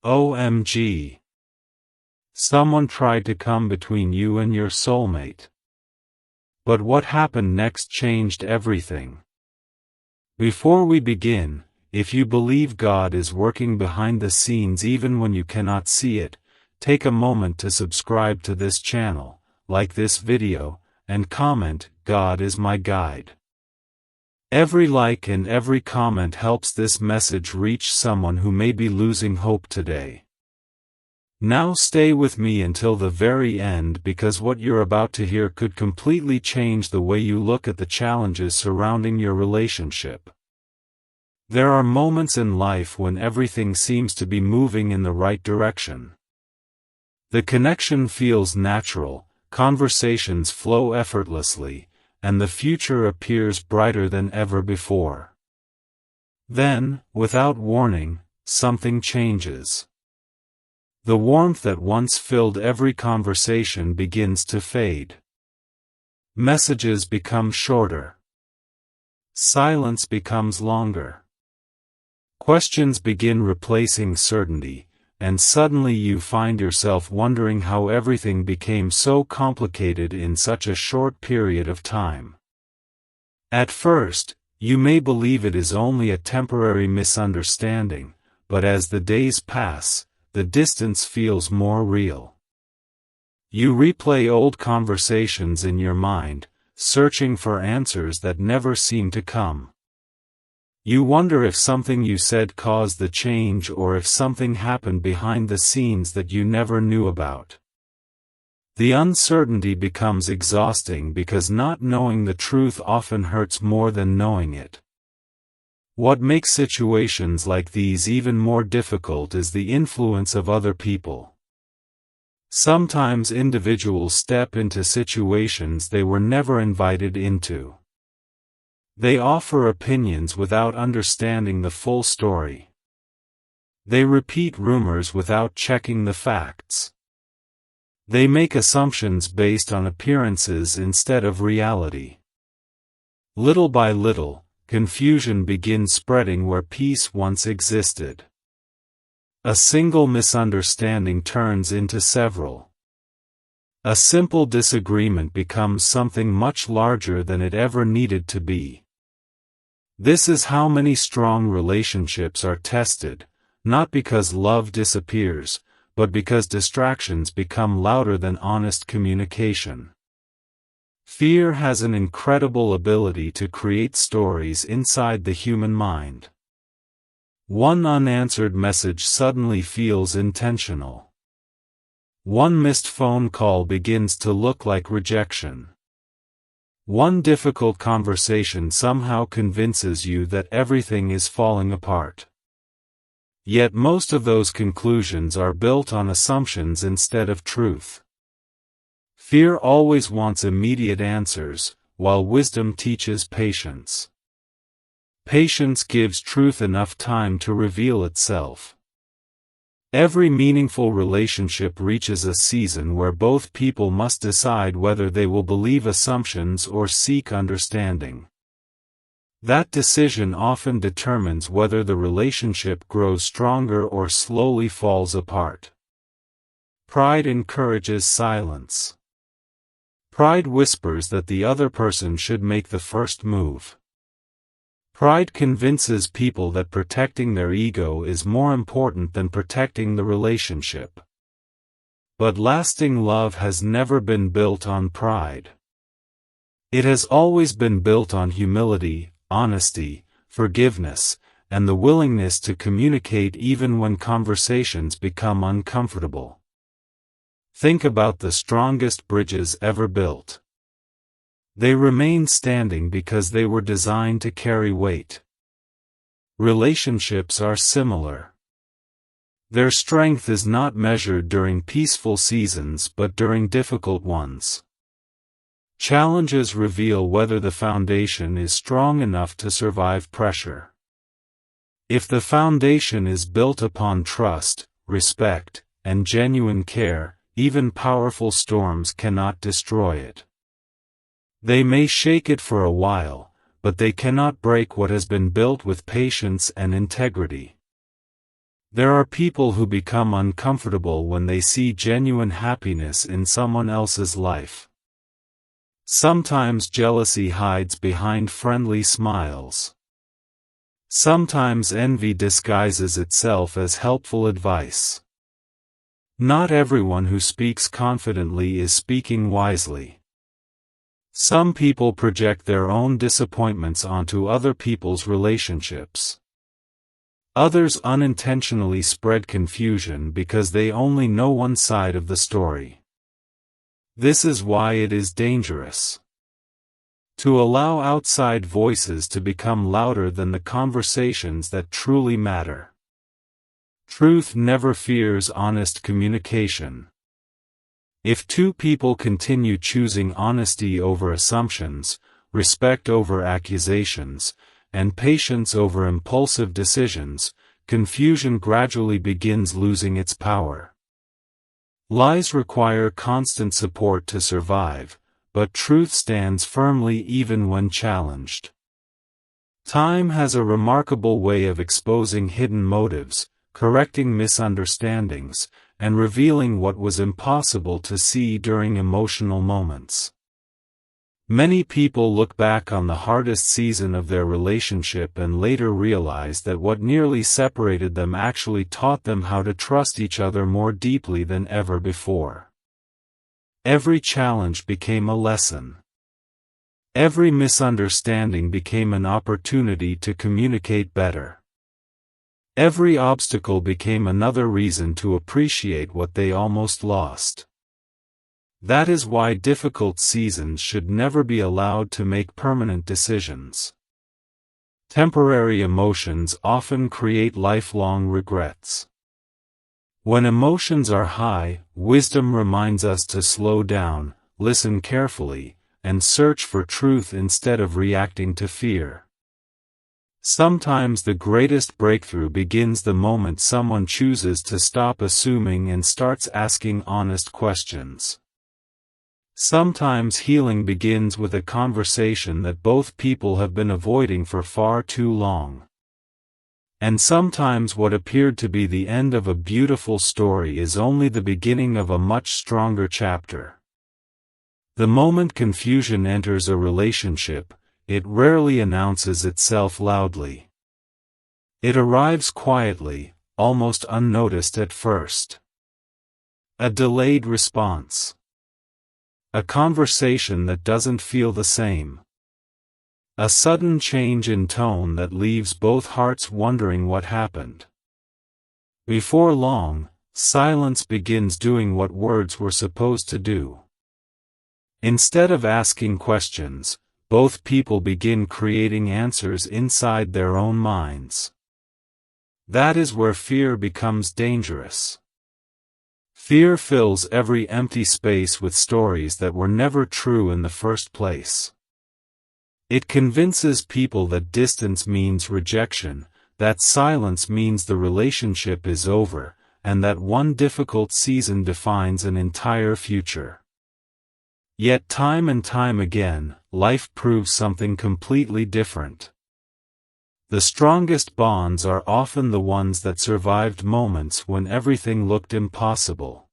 OMG. Someone tried to come between you and your soulmate. But what happened next changed everything. Before we begin, if you believe God is working behind the scenes even when you cannot see it, take a moment to subscribe to this channel, like this video, and comment, "God is my guide." Every like and every comment helps this message reach someone who may be losing hope today. Now stay with me until the very end, because what you're about to hear could completely change the way you look at the challenges surrounding your relationship. There are moments in life when everything seems to be moving in the right direction. The connection feels natural, conversations flow effortlessly, and the future appears brighter than ever before. Then, without warning, something changes. The warmth that once filled every conversation begins to fade. Messages become shorter. Silence becomes longer. Questions begin replacing certainty, and suddenly you find yourself wondering how everything became so complicated in such a short period of time. At first, you may believe it is only a temporary misunderstanding, but as the days pass, the distance feels more real. You replay old conversations in your mind, searching for answers that never seem to come. You wonder if something you said caused the change, or if something happened behind the scenes that you never knew about. The uncertainty becomes exhausting because not knowing the truth often hurts more than knowing it. What makes situations like these even more difficult is the influence of other people. Sometimes individuals step into situations they were never invited into. They offer opinions without understanding the full story. They repeat rumors without checking the facts. They make assumptions based on appearances instead of reality. Little by little, confusion begins spreading where peace once existed. A single misunderstanding turns into several. A simple disagreement becomes something much larger than it ever needed to be. This is how many strong relationships are tested, not because love disappears, but because distractions become louder than honest communication. Fear has an incredible ability to create stories inside the human mind. One unanswered message suddenly feels intentional. One missed phone call begins to look like rejection. One difficult conversation somehow convinces you that everything is falling apart. Yet most of those conclusions are built on assumptions instead of truth. Fear always wants immediate answers, while wisdom teaches patience. Patience gives truth enough time to reveal itself. Every meaningful relationship reaches a season where both people must decide whether they will believe assumptions or seek understanding. That decision often determines whether the relationship grows stronger or slowly falls apart. Pride encourages silence. Pride whispers that the other person should make the first move. Pride convinces people that protecting their ego is more important than protecting the relationship. But lasting love has never been built on pride. It has always been built on humility, honesty, forgiveness, and the willingness to communicate even when conversations become uncomfortable. Think about the strongest bridges ever built. They remain standing because they were designed to carry weight. Relationships are similar. Their strength is not measured during peaceful seasons but during difficult ones. Challenges reveal whether the foundation is strong enough to survive pressure. If the foundation is built upon trust, respect, and genuine care, even powerful storms cannot destroy it. They may shake it for a while, but they cannot break what has been built with patience and integrity. There are people who become uncomfortable when they see genuine happiness in someone else's life. Sometimes jealousy hides behind friendly smiles. Sometimes envy disguises itself as helpful advice. Not everyone who speaks confidently is speaking wisely. Some people project their own disappointments onto other people's relationships. Others unintentionally spread confusion because they only know one side of the story. This is why it is dangerous to allow outside voices to become louder than the conversations that truly matter. Truth never fears honest communication. If two people continue choosing honesty over assumptions, respect over accusations, and patience over impulsive decisions, confusion gradually begins losing its power. Lies require constant support to survive, but truth stands firmly even when challenged. Time has a remarkable way of exposing hidden motives, correcting misunderstandings, and revealing what was impossible to see during emotional moments. Many people look back on the hardest season of their relationship and later realize that what nearly separated them actually taught them how to trust each other more deeply than ever before. Every challenge became a lesson. Every misunderstanding became an opportunity to communicate better. Every obstacle became another reason to appreciate what they almost lost. That is why difficult seasons should never be allowed to make permanent decisions. Temporary emotions often create lifelong regrets. When emotions are high, wisdom reminds us to slow down, listen carefully, and search for truth instead of reacting to fear. Sometimes the greatest breakthrough begins the moment someone chooses to stop assuming and starts asking honest questions. Sometimes healing begins with a conversation that both people have been avoiding for far too long. And sometimes what appeared to be the end of a beautiful story is only the beginning of a much stronger chapter. The moment confusion enters a relationship, it rarely announces itself loudly. It arrives quietly, almost unnoticed at first. A delayed response. A conversation that doesn't feel the same. A sudden change in tone that leaves both hearts wondering what happened. Before long, silence begins doing what words were supposed to do. Instead of asking questions, both people begin creating answers inside their own minds. That is where fear becomes dangerous. Fear fills every empty space with stories that were never true in the first place. It convinces people that distance means rejection, that silence means the relationship is over, and that one difficult season defines an entire future. Yet time and time again, life proves something completely different. The strongest bonds are often the ones that survived moments when everything looked impossible.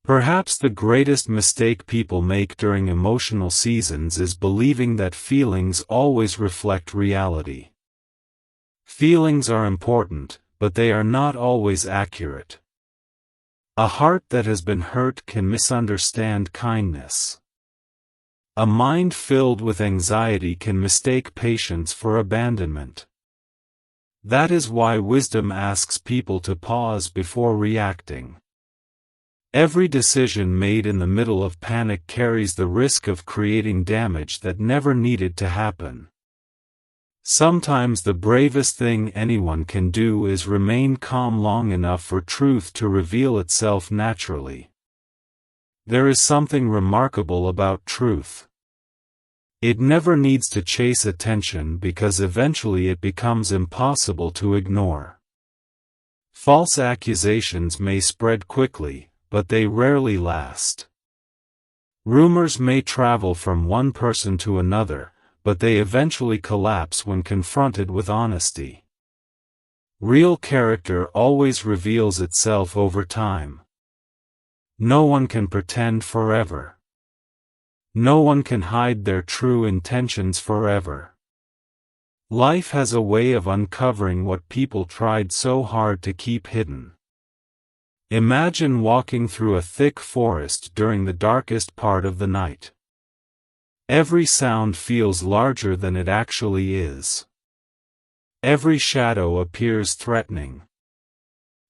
Perhaps the greatest mistake people make during emotional seasons is believing that feelings always reflect reality. Feelings are important, but they are not always accurate. A heart that has been hurt can misunderstand kindness. A mind filled with anxiety can mistake patience for abandonment. That is why wisdom asks people to pause before reacting. Every decision made in the middle of panic carries the risk of creating damage that never needed to happen. Sometimes the bravest thing anyone can do is remain calm long enough for truth to reveal itself naturally. There is something remarkable about truth. It never needs to chase attention because eventually it becomes impossible to ignore. False accusations may spread quickly, but they rarely last. Rumors may travel from one person to another, but they eventually collapse when confronted with honesty. Real character always reveals itself over time. No one can pretend forever. No one can hide their true intentions forever. Life has a way of uncovering what people tried so hard to keep hidden. Imagine walking through a thick forest during the darkest part of the night. Every sound feels larger than it actually is. Every shadow appears threatening.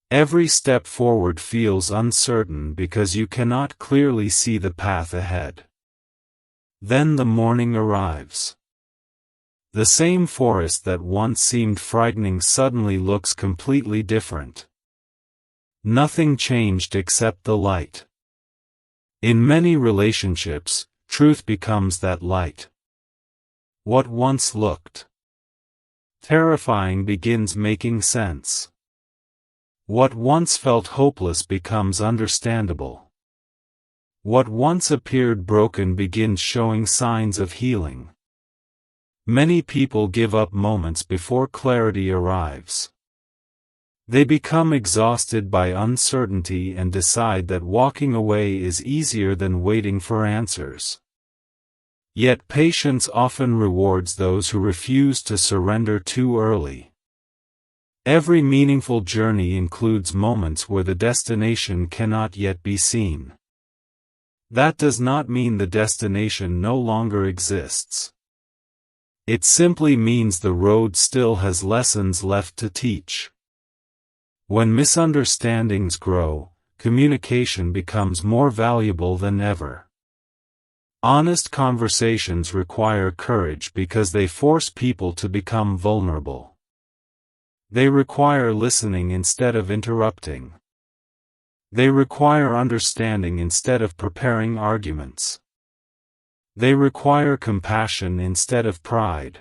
Every step forward feels uncertain because you cannot clearly see the path ahead. Then the morning arrives. The same forest that once seemed frightening suddenly looks completely different. Nothing changed except the light. In many relationships, truth becomes that light. What once looked terrifying begins making sense. What once felt hopeless becomes understandable. What once appeared broken begins showing signs of healing. Many people give up moments before clarity arrives. They become exhausted by uncertainty and decide that walking away is easier than waiting for answers. Yet patience often rewards those who refuse to surrender too early. Every meaningful journey includes moments where the destination cannot yet be seen. That does not mean the destination no longer exists. It simply means the road still has lessons left to teach. When misunderstandings grow, communication becomes more valuable than ever. Honest conversations require courage because they force people to become vulnerable. They require listening instead of interrupting. They require understanding instead of preparing arguments. They require compassion instead of pride.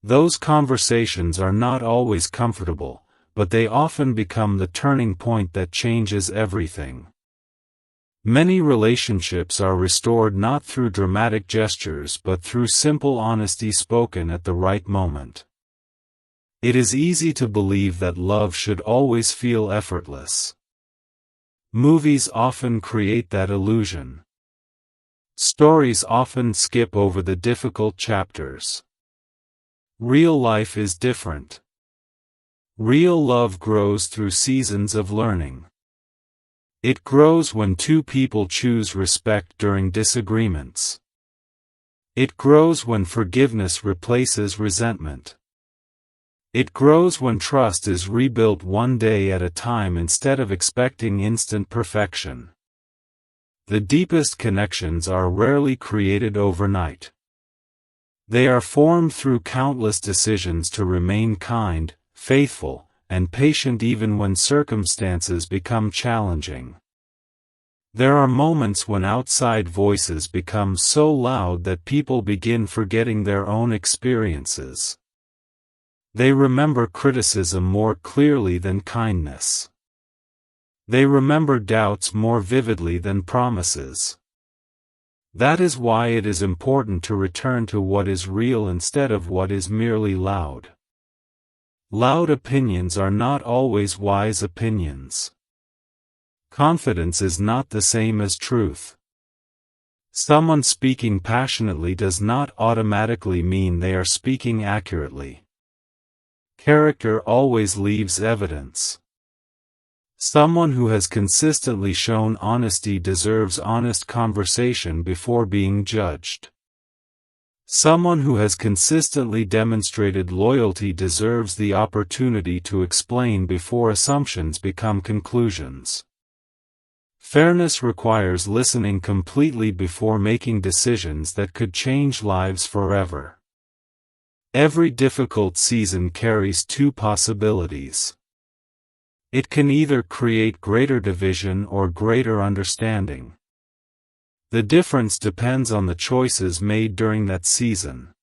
Those conversations are not always comfortable, but they often become the turning point that changes everything. Many relationships are restored not through dramatic gestures but through simple honesty spoken at the right moment. It is easy to believe that love should always feel effortless. Movies often create that illusion. Stories often skip over the difficult chapters. Real life is different. Real love grows through seasons of learning. It grows when two people choose respect during disagreements. It grows when forgiveness replaces resentment. It grows when trust is rebuilt one day at a time instead of expecting instant perfection. The deepest connections are rarely created overnight. They are formed through countless decisions to remain kind, faithful, and patient even when circumstances become challenging. There are moments when outside voices become so loud that people begin forgetting their own experiences. They remember criticism more clearly than kindness. They remember doubts more vividly than promises. That is why it is important to return to what is real instead of what is merely loud. Loud opinions are not always wise opinions. Confidence is not the same as truth. Someone speaking passionately does not automatically mean they are speaking accurately. Character always leaves evidence. Someone who has consistently shown honesty deserves honest conversation before being judged. Someone who has consistently demonstrated loyalty deserves the opportunity to explain before assumptions become conclusions. Fairness requires listening completely before making decisions that could change lives forever. Every difficult season carries two possibilities. It can either create greater division or greater understanding. The difference depends on the choices made during that season.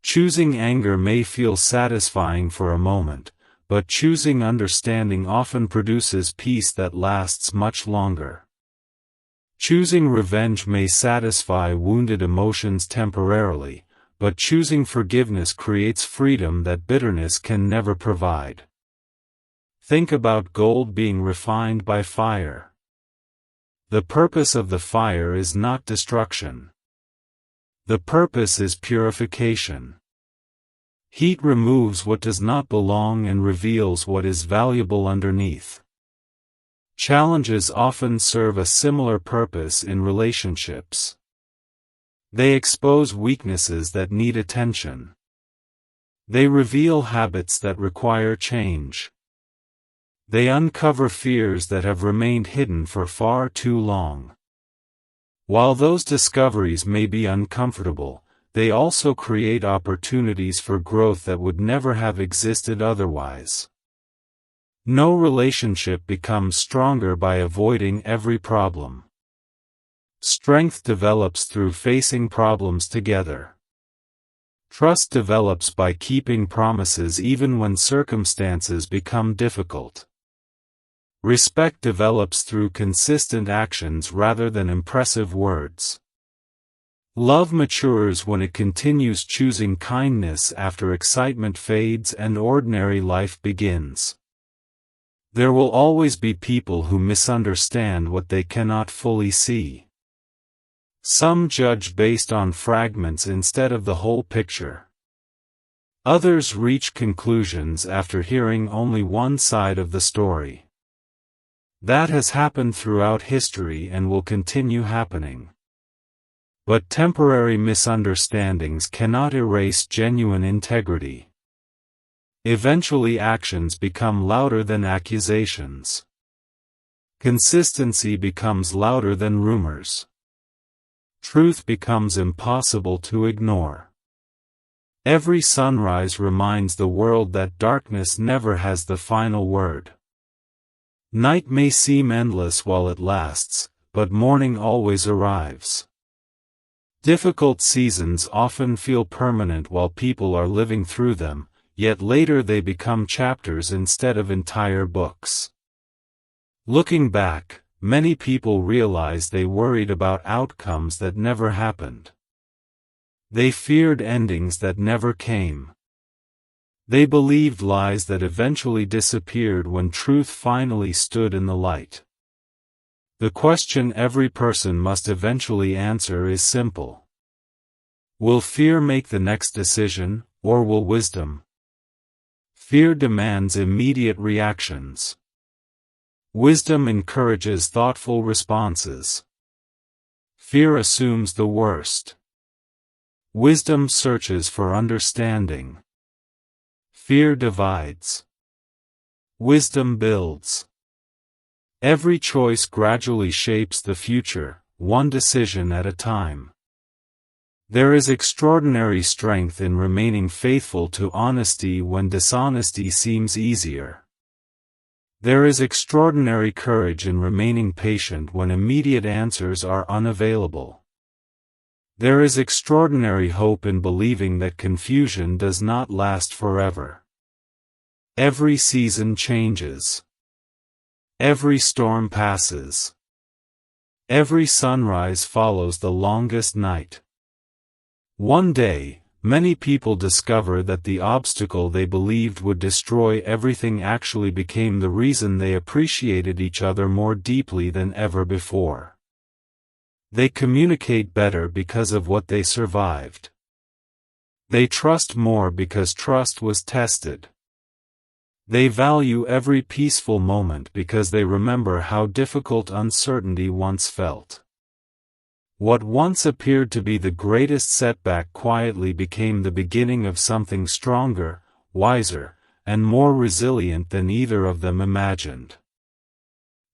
Choosing anger may feel satisfying for a moment, but choosing understanding often produces peace that lasts much longer. Choosing revenge may satisfy wounded emotions temporarily, but choosing forgiveness creates freedom that bitterness can never provide. Think about gold being refined by fire. The purpose of the fire is not destruction. The purpose is purification. Heat removes what does not belong and reveals what is valuable underneath. Challenges often serve a similar purpose in relationships. They expose weaknesses that need attention. They reveal habits that require change. They uncover fears that have remained hidden for far too long. While those discoveries may be uncomfortable, they also create opportunities for growth that would never have existed otherwise. No relationship becomes stronger by avoiding every problem. Strength develops through facing problems together. Trust develops by keeping promises even when circumstances become difficult. Respect develops through consistent actions rather than impressive words. Love matures when it continues choosing kindness after excitement fades and ordinary life begins. There will always be people who misunderstand what they cannot fully see. Some judge based on fragments instead of the whole picture. Others reach conclusions after hearing only one side of the story. That has happened throughout history and will continue happening. But temporary misunderstandings cannot erase genuine integrity. Eventually actions become louder than accusations. Consistency becomes louder than rumors. Truth becomes impossible to ignore. Every sunrise reminds the world that darkness never has the final word. Night may seem endless while it lasts, but morning always arrives. Difficult seasons often feel permanent while people are living through them, yet later they become chapters instead of entire books. Looking back, many people realize they worried about outcomes that never happened. They feared endings that never came. They believed lies that eventually disappeared when truth finally stood in the light. The question every person must eventually answer is simple. Will fear make the next decision, or will wisdom? Fear demands immediate reactions. Wisdom encourages thoughtful responses. Fear assumes the worst. Wisdom searches for understanding. Fear divides. Wisdom builds. Every choice gradually shapes the future, one decision at a time. There is extraordinary strength in remaining faithful to honesty when dishonesty seems easier. There is extraordinary courage in remaining patient when immediate answers are unavailable. There is extraordinary hope in believing that confusion does not last forever. Every season changes. Every storm passes. Every sunrise follows the longest night. One day, many people discover that the obstacle they believed would destroy everything actually became the reason they appreciated each other more deeply than ever before. They communicate better because of what they survived. They trust more because trust was tested. They value every peaceful moment because they remember how difficult uncertainty once felt. What once appeared to be the greatest setback quietly became the beginning of something stronger, wiser, and more resilient than either of them imagined.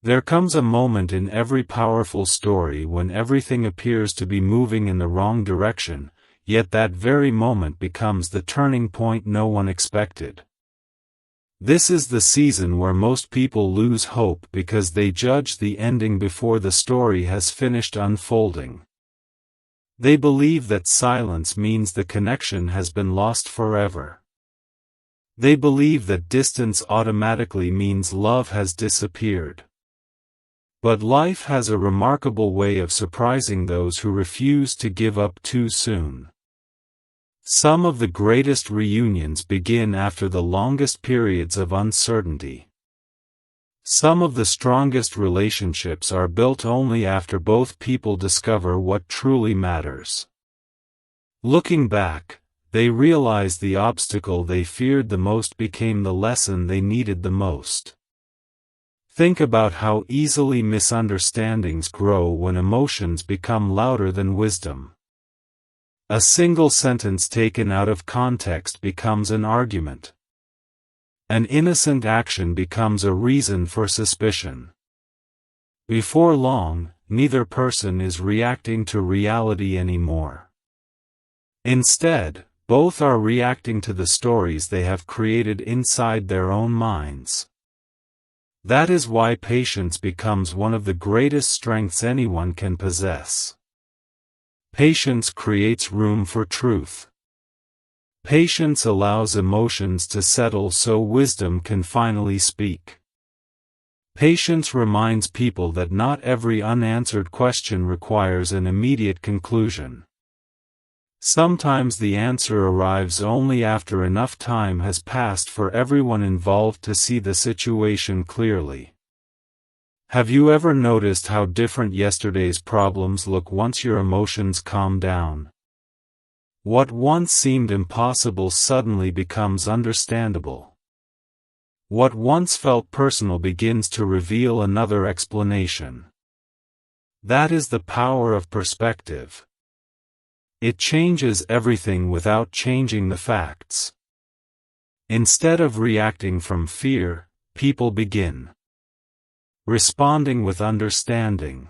There comes a moment in every powerful story when everything appears to be moving in the wrong direction, yet that very moment becomes the turning point no one expected. This is the season where most people lose hope because they judge the ending before the story has finished unfolding. They believe that silence means the connection has been lost forever. They believe that distance automatically means love has disappeared. But life has a remarkable way of surprising those who refuse to give up too soon. Some of the greatest reunions begin after the longest periods of uncertainty. Some of the strongest relationships are built only after both people discover what truly matters. Looking back, they realize the obstacle they feared the most became the lesson they needed the most. Think about how easily misunderstandings grow when emotions become louder than wisdom. A single sentence taken out of context becomes an argument. An innocent action becomes a reason for suspicion. Before long, neither person is reacting to reality anymore. Instead, both are reacting to the stories they have created inside their own minds. That is why patience becomes one of the greatest strengths anyone can possess. Patience creates room for truth. Patience allows emotions to settle so wisdom can finally speak. Patience reminds people that not every unanswered question requires an immediate conclusion. Sometimes the answer arrives only after enough time has passed for everyone involved to see the situation clearly. Have you ever noticed how different yesterday's problems look once your emotions calm down? What once seemed impossible suddenly becomes understandable. What once felt personal begins to reveal another explanation. That is the power of perspective. It changes everything without changing the facts. Instead of reacting from fear, people begin responding with understanding.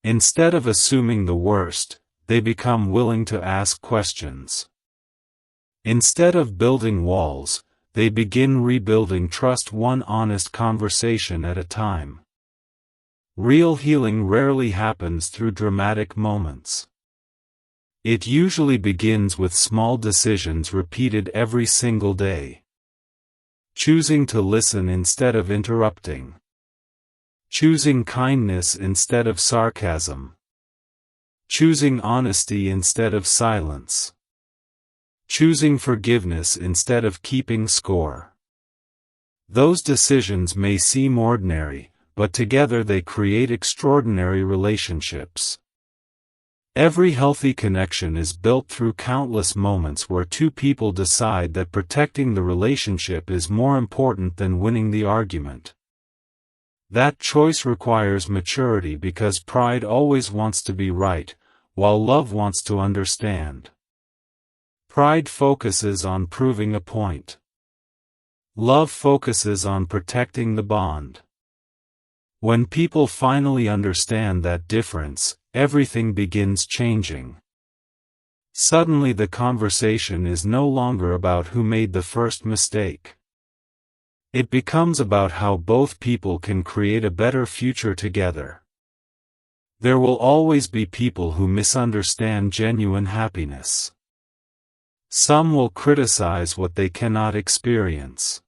Instead of assuming the worst, they become willing to ask questions. Instead of building walls, they begin rebuilding trust, one honest conversation at a time. Real healing rarely happens through dramatic moments. It usually begins with small decisions repeated every single day. Choosing to listen instead of interrupting. Choosing kindness instead of sarcasm. Choosing honesty instead of silence. Choosing forgiveness instead of keeping score. Those decisions may seem ordinary, but together they create extraordinary relationships. Every healthy connection is built through countless moments where two people decide that protecting the relationship is more important than winning the argument. That choice requires maturity because pride always wants to be right, while love wants to understand. Pride focuses on proving a point. Love focuses on protecting the bond. When people finally understand that difference, everything begins changing. Suddenly the conversation is no longer about who made the first mistake. It becomes about how both people can create a better future together. There will always be people who misunderstand genuine happiness. Some will criticize what they cannot experience.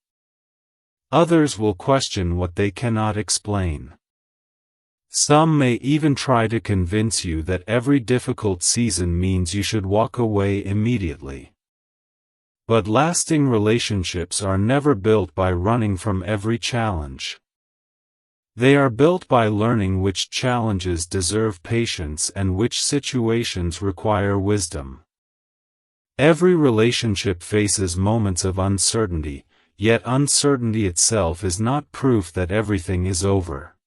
Others will question what they cannot explain. Some may even try to convince you that every difficult season means you should walk away immediately. But lasting relationships are never built by running from every challenge. They are built by learning which challenges deserve patience and which situations require wisdom. Every relationship faces moments of uncertainty, yet uncertainty itself is not proof that everything is over.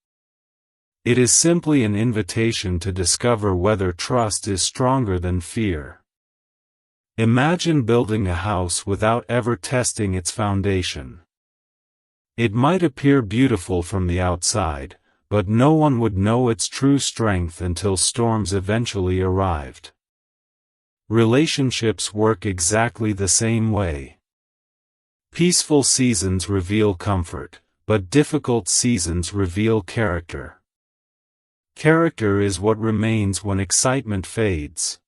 It is simply an invitation to discover whether trust is stronger than fear. Imagine building a house without ever testing its foundation. It might appear beautiful from the outside, but no one would know its true strength until storms eventually arrived. Relationships work exactly the same way. Peaceful seasons reveal comfort, but difficult seasons reveal character. Character is what remains when excitement fades.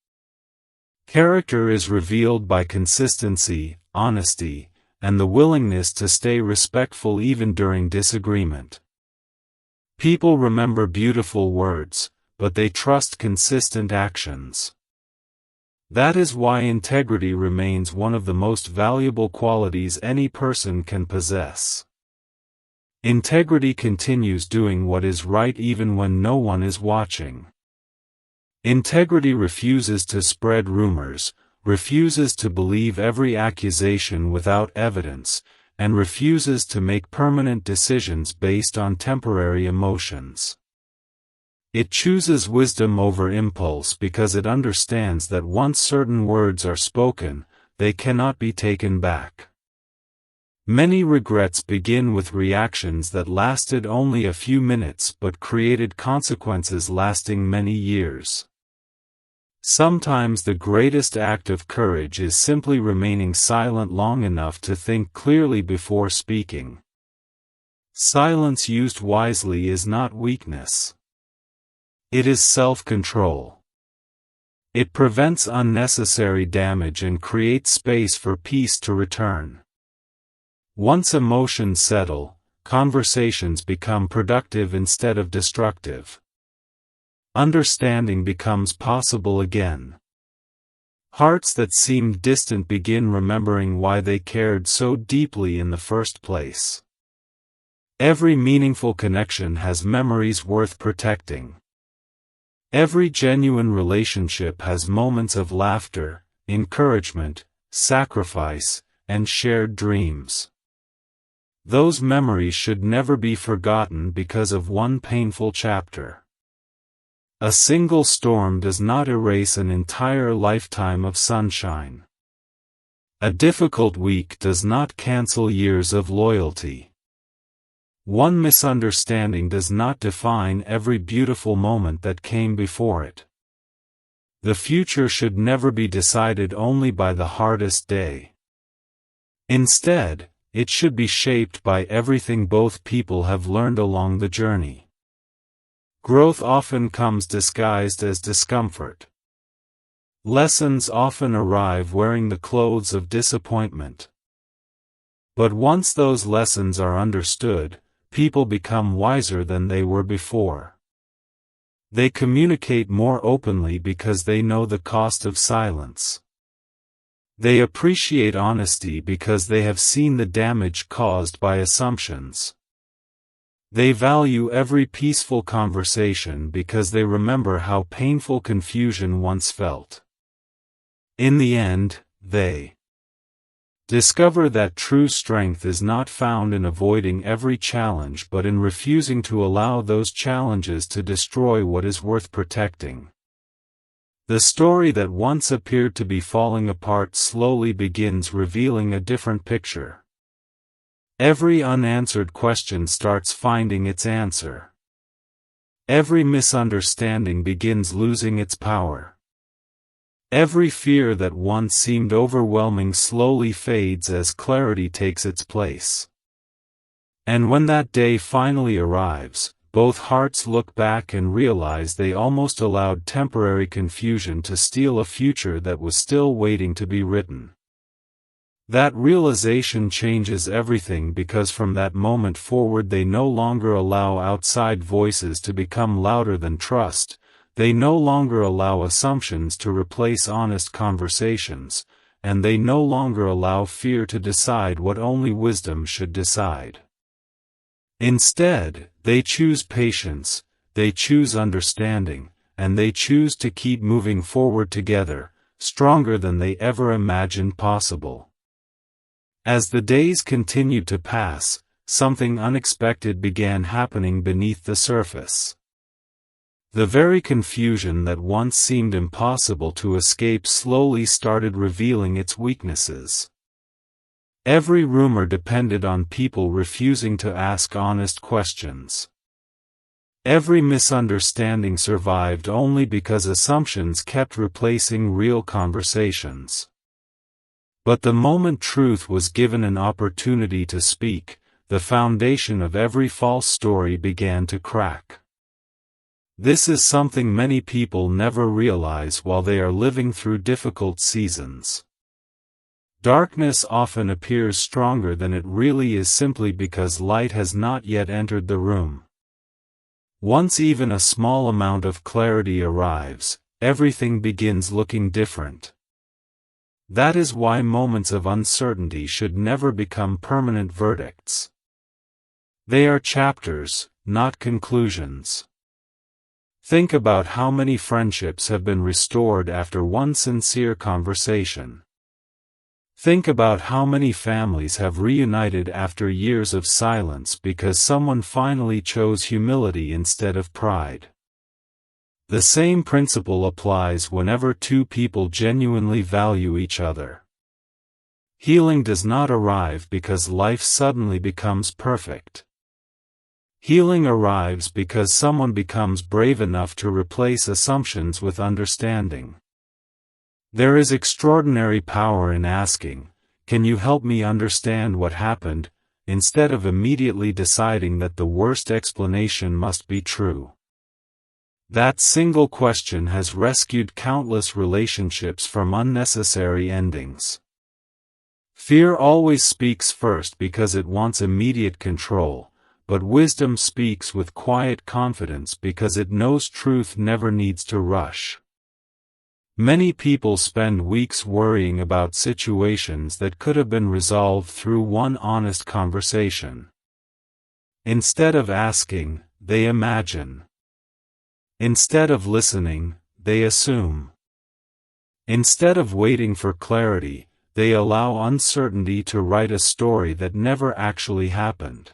Character is revealed by consistency, honesty, and the willingness to stay respectful even during disagreement. People remember beautiful words, but they trust consistent actions. That is why integrity remains one of the most valuable qualities any person can possess. Integrity continues doing what is right even when no one is watching. Integrity refuses to spread rumors, refuses to believe every accusation without evidence, and refuses to make permanent decisions based on temporary emotions. It chooses wisdom over impulse because it understands that once certain words are spoken, they cannot be taken back. Many regrets begin with reactions that lasted only a few minutes but created consequences lasting many years. Sometimes the greatest act of courage is simply remaining silent long enough to think clearly before speaking. Silence used wisely is not weakness. It is self-control. It prevents unnecessary damage and creates space for peace to return. Once emotions settle, conversations become productive instead of destructive. Understanding becomes possible again. Hearts that seemed distant begin remembering why they cared so deeply in the first place. Every meaningful connection has memories worth protecting. Every genuine relationship has moments of laughter, encouragement, sacrifice, and shared dreams. Those memories should never be forgotten because of one painful chapter. A single storm does not erase an entire lifetime of sunshine. A difficult week does not cancel years of loyalty. One misunderstanding does not define every beautiful moment that came before it. The future should never be decided only by the hardest day. Instead, it should be shaped by everything both people have learned along the journey. Growth often comes disguised as discomfort. Lessons often arrive wearing the clothes of disappointment. But once those lessons are understood, people become wiser than they were before. They communicate more openly because they know the cost of silence. They appreciate honesty because they have seen the damage caused by assumptions. They value every peaceful conversation because they remember how painful confusion once felt. In the end, they discover that true strength is not found in avoiding every challenge but in refusing to allow those challenges to destroy what is worth protecting. The story that once appeared to be falling apart slowly begins revealing a different picture. Every unanswered question starts finding its answer. Every misunderstanding begins losing its power. Every fear that once seemed overwhelming slowly fades as clarity takes its place. And when that day finally arrives, both hearts look back and realize they almost allowed temporary confusion to steal a future that was still waiting to be written. That realization changes everything because from that moment forward they no longer allow outside voices to become louder than trust. They no longer allow assumptions to replace honest conversations, and they no longer allow fear to decide what only wisdom should decide. Instead, they choose patience, they choose understanding, and they choose to keep moving forward together, stronger than they ever imagined possible. As the days continued to pass, something unexpected began happening beneath the surface. The very confusion that once seemed impossible to escape slowly started revealing its weaknesses. Every rumor depended on people refusing to ask honest questions. Every misunderstanding survived only because assumptions kept replacing real conversations. But the moment truth was given an opportunity to speak, the foundation of every false story began to crack. This is something many people never realize while they are living through difficult seasons. Darkness often appears stronger than it really is simply because light has not yet entered the room. Once even a small amount of clarity arrives, everything begins looking different. That is why moments of uncertainty should never become permanent verdicts. They are chapters, not conclusions. Think about how many friendships have been restored after one sincere conversation. Think about how many families have reunited after years of silence because someone finally chose humility instead of pride. The same principle applies whenever two people genuinely value each other. Healing does not arrive because life suddenly becomes perfect. Healing arrives because someone becomes brave enough to replace assumptions with understanding. There is extraordinary power in asking, "Can you help me understand what happened?" instead of immediately deciding that the worst explanation must be true. That single question has rescued countless relationships from unnecessary endings. Fear always speaks first because it wants immediate control, but wisdom speaks with quiet confidence because it knows truth never needs to rush. Many people spend weeks worrying about situations that could have been resolved through one honest conversation. Instead of asking, they imagine. Instead of listening, they assume. Instead of waiting for clarity, they allow uncertainty to write a story that never actually happened.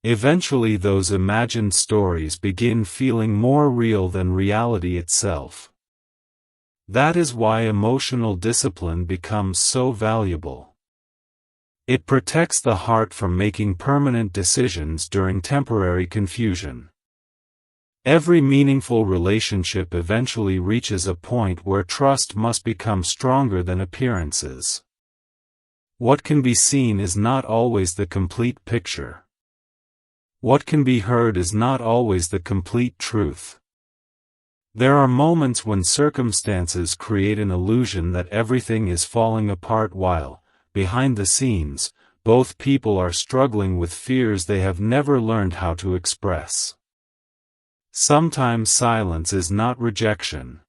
Eventually those imagined stories begin feeling more real than reality itself. That is why emotional discipline becomes so valuable. It protects the heart from making permanent decisions during temporary confusion. Every meaningful relationship eventually reaches a point where trust must become stronger than appearances. What can be seen is not always the complete picture. What can be heard is not always the complete truth. There are moments when circumstances create an illusion that everything is falling apart while, behind the scenes, both people are struggling with fears they have never learned how to express. Sometimes silence is not rejection.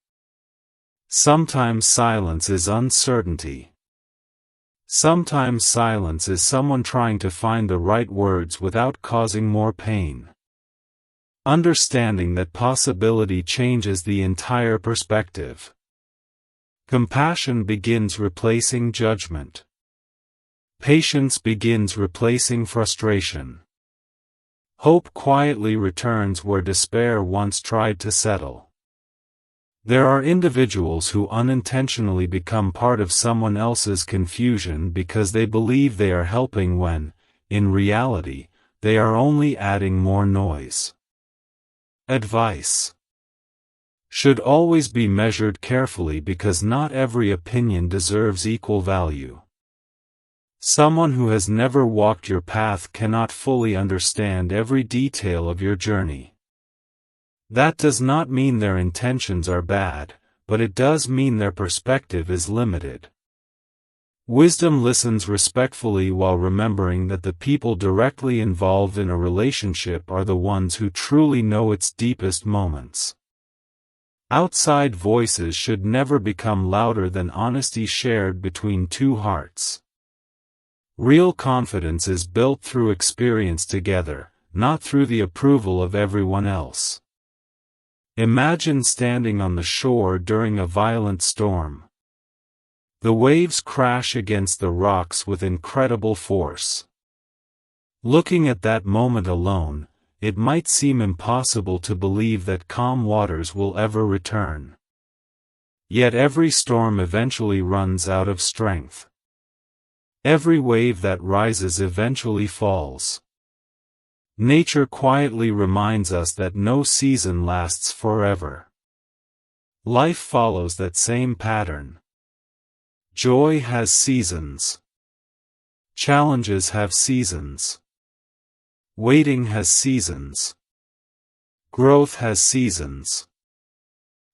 Sometimes silence is uncertainty. Sometimes silence is someone trying to find the right words without causing more pain. Understanding that possibility changes the entire perspective. Compassion begins replacing judgment. Patience begins replacing frustration. Hope quietly returns where despair once tried to settle. There are individuals who unintentionally become part of someone else's confusion because they believe they are helping when, in reality, they are only adding more noise. Advice should always be measured carefully because not every opinion deserves equal value. Someone who has never walked your path cannot fully understand every detail of your journey. That does not mean their intentions are bad, but it does mean their perspective is limited. Wisdom listens respectfully while remembering that the people directly involved in a relationship are the ones who truly know its deepest moments. Outside voices should never become louder than honesty shared between two hearts. Real confidence is built through experience together, not through the approval of everyone else. Imagine standing on the shore during a violent storm. The waves crash against the rocks with incredible force. Looking at that moment alone, it might seem impossible to believe that calm waters will ever return. Yet every storm eventually runs out of strength. Every wave that rises eventually falls. Nature quietly reminds us that no season lasts forever. Life follows that same pattern. Joy has seasons. Challenges have seasons. Waiting has seasons. Growth has seasons.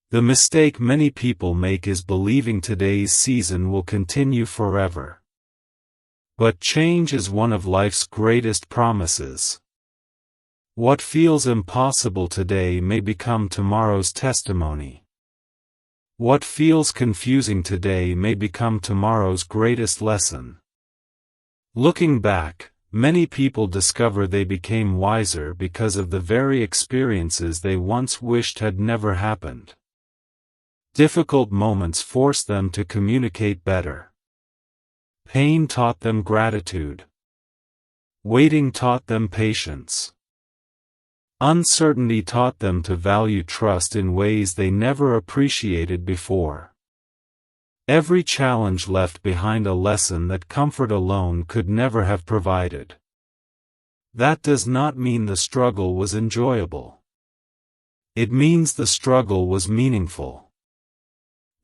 The mistake many people make is believing today's season will continue forever. But change is one of life's greatest promises. What feels impossible today may become tomorrow's testimony. What feels confusing today may become tomorrow's greatest lesson. Looking back, many people discover they became wiser because of the very experiences they once wished had never happened. Difficult moments forced them to communicate better. Pain taught them gratitude. Waiting taught them patience. Uncertainty taught them to value trust in ways they never appreciated before. Every challenge left behind a lesson that comfort alone could never have provided. That does not mean the struggle was enjoyable. It means the struggle was meaningful.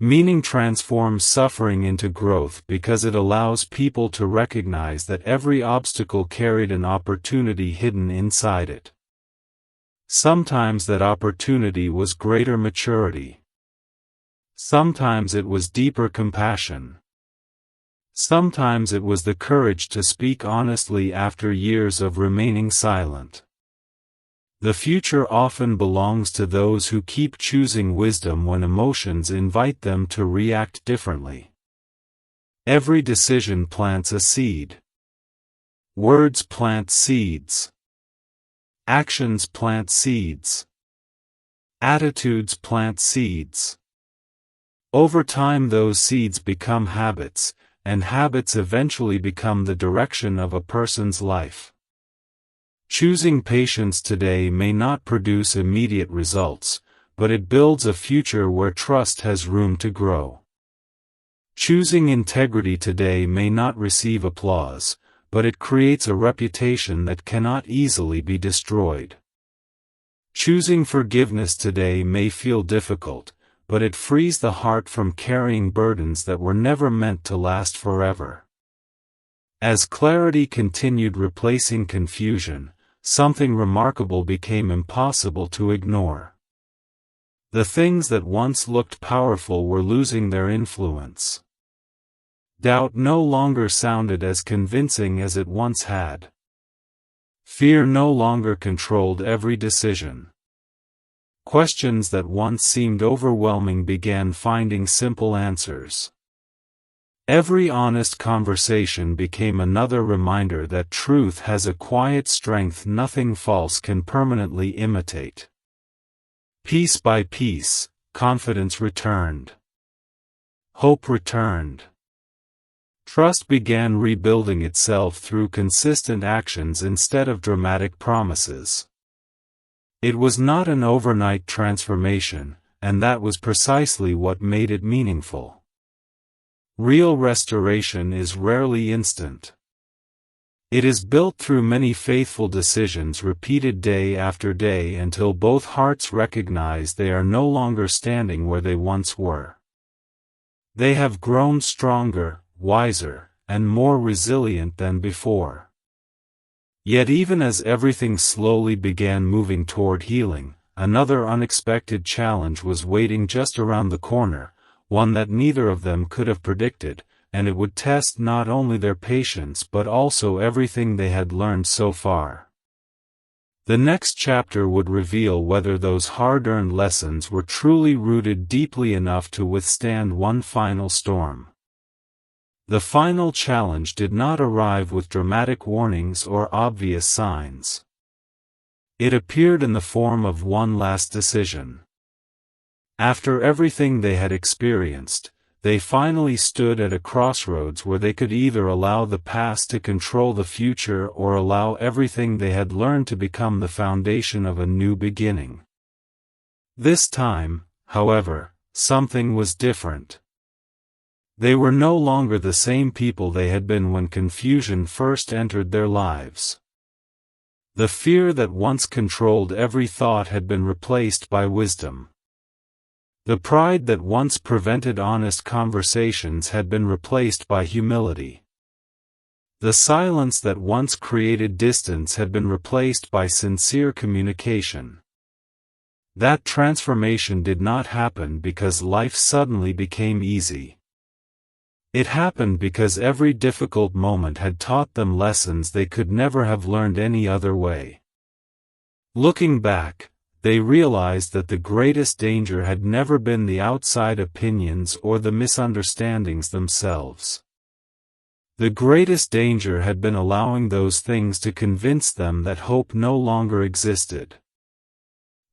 Meaning transforms suffering into growth because it allows people to recognize that every obstacle carried an opportunity hidden inside it. Sometimes that opportunity was greater maturity. Sometimes it was deeper compassion. Sometimes it was the courage to speak honestly after years of remaining silent. The future often belongs to those who keep choosing wisdom when emotions invite them to react differently. Every decision plants a seed. Words plant seeds. Actions plant seeds. Attitudes plant seeds. Over time those seeds become habits, and habits eventually become the direction of a person's life. Choosing patience today may not produce immediate results, but it builds a future where trust has room to grow. Choosing integrity today may not receive applause, but it creates a reputation that cannot easily be destroyed. Choosing forgiveness today may feel difficult, but it frees the heart from carrying burdens that were never meant to last forever. As clarity continued replacing confusion, something remarkable became impossible to ignore. The things that once looked powerful were losing their influence. Doubt no longer sounded as convincing as it once had. Fear no longer controlled every decision. Questions that once seemed overwhelming began finding simple answers. Every honest conversation became another reminder that truth has a quiet strength nothing false can permanently imitate. Piece by piece, confidence returned. Hope returned. Trust began rebuilding itself through consistent actions instead of dramatic promises. It was not an overnight transformation, and that was precisely what made it meaningful. Real restoration is rarely instant. It is built through many faithful decisions repeated day after day until both hearts recognize they are no longer standing where they once were. They have grown stronger, wiser, and more resilient than before. Yet even as everything slowly began moving toward healing, another unexpected challenge was waiting just around the corner, one that neither of them could have predicted, and it would test not only their patience but also everything they had learned so far. The next chapter would reveal whether those hard-earned lessons were truly rooted deeply enough to withstand one final storm. The final challenge did not arrive with dramatic warnings or obvious signs. It appeared in the form of one last decision. After everything they had experienced, they finally stood at a crossroads where they could either allow the past to control the future or allow everything they had learned to become the foundation of a new beginning. This time, however, something was different. They were no longer the same people they had been when confusion first entered their lives. The fear that once controlled every thought had been replaced by wisdom. The pride that once prevented honest conversations had been replaced by humility. The silence that once created distance had been replaced by sincere communication. That transformation did not happen because life suddenly became easy. It happened because every difficult moment had taught them lessons they could never have learned any other way. Looking back, they realized that the greatest danger had never been the outside opinions or the misunderstandings themselves. The greatest danger had been allowing those things to convince them that hope no longer existed.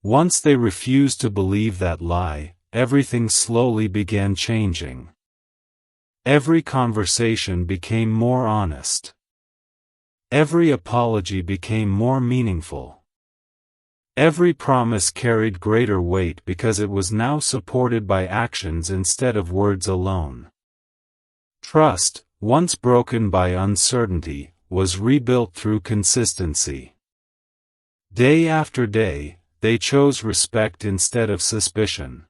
Once they refused to believe that lie, everything slowly began changing. Every conversation became more honest. Every apology became more meaningful. Every promise carried greater weight because it was now supported by actions instead of words alone. Trust, once broken by uncertainty, was rebuilt through consistency. Day after day, they chose respect instead of suspicion.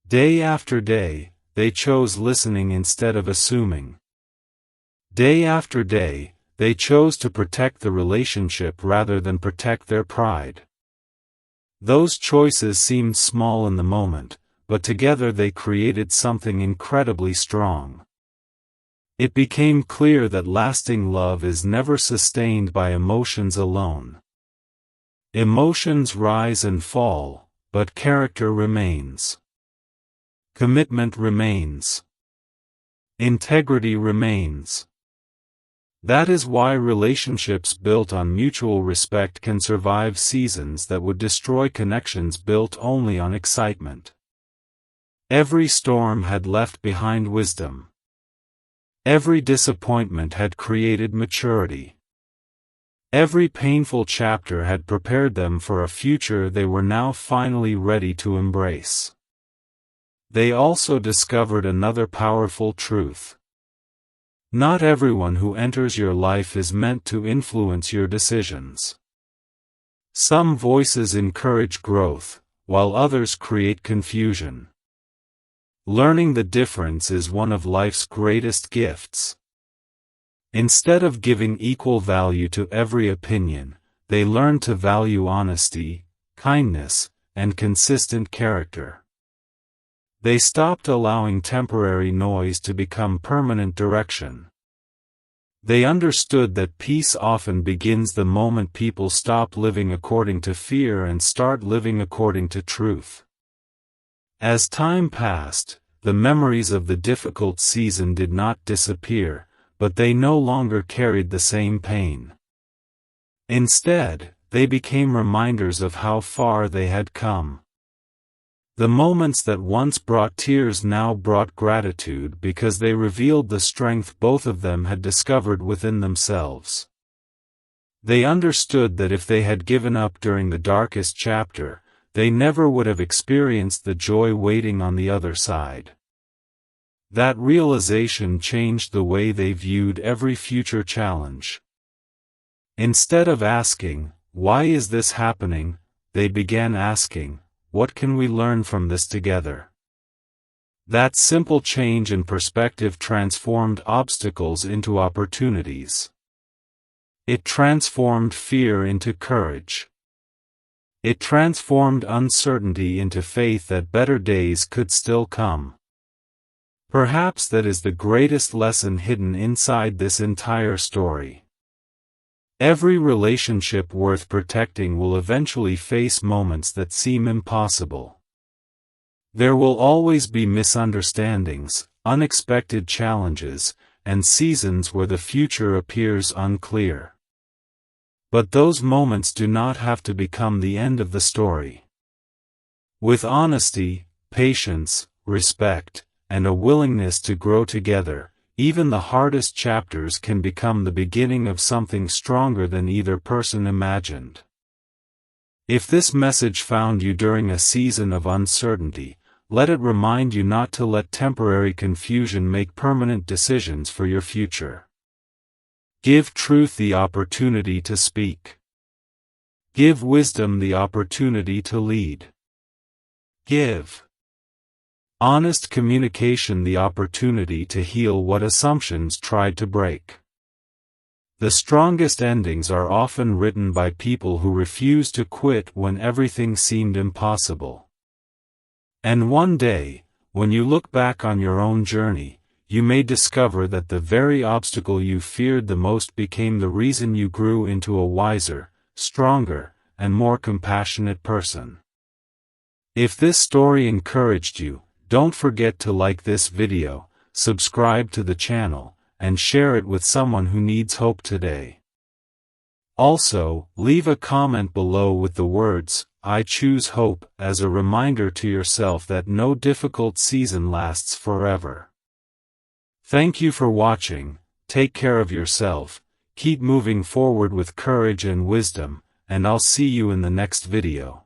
Day after day, they chose listening instead of assuming. Day after day, they chose to protect the relationship rather than protect their pride. Those choices seemed small in the moment, but together they created something incredibly strong. It became clear that lasting love is never sustained by emotions alone. Emotions rise and fall, but character remains. Commitment remains. Integrity remains. That is why relationships built on mutual respect can survive seasons that would destroy connections built only on excitement. Every storm had left behind wisdom. Every disappointment had created maturity. Every painful chapter had prepared them for a future they were now finally ready to embrace. They also discovered another powerful truth. Not everyone who enters your life is meant to influence your decisions. Some voices encourage growth, while others create confusion. Learning the difference is one of life's greatest gifts. Instead of giving equal value to every opinion, they learn to value honesty, kindness, and consistent character. They stopped allowing temporary noise to become permanent direction. They understood that peace often begins the moment people stop living according to fear and start living according to truth. As time passed, the memories of the difficult season did not disappear, but they no longer carried the same pain. Instead, they became reminders of how far they had come. The moments that once brought tears now brought gratitude because they revealed the strength both of them had discovered within themselves. They understood that if they had given up during the darkest chapter, they never would have experienced the joy waiting on the other side. That realization changed the way they viewed every future challenge. Instead of asking, "Why is this happening?" they began asking, "What can we learn from this together?" That simple change in perspective transformed obstacles into opportunities. It transformed fear into courage. It transformed uncertainty into faith that better days could still come. Perhaps that is the greatest lesson hidden inside this entire story. Every relationship worth protecting will eventually face moments that seem impossible. There will always be misunderstandings, unexpected challenges, and seasons where the future appears unclear. But those moments do not have to become the end of the story. With honesty, patience, respect, and a willingness to grow together, even the hardest chapters can become the beginning of something stronger than either person imagined. If this message found you during a season of uncertainty, let it remind you not to let temporary confusion make permanent decisions for your future. Give truth the opportunity to speak. Give wisdom the opportunity to lead. Give honest communication the opportunity to heal what assumptions tried to break. The strongest endings are often written by people who refuse to quit when everything seemed impossible. And one day, when you look back on your own journey, you may discover that the very obstacle you feared the most became the reason you grew into a wiser, stronger, and more compassionate person. If this story encouraged you, don't forget to like this video, subscribe to the channel, and share it with someone who needs hope today. Also, leave a comment below with the words, "I choose hope," as a reminder to yourself that no difficult season lasts forever. Thank you for watching, take care of yourself, keep moving forward with courage and wisdom, and I'll see you in the next video.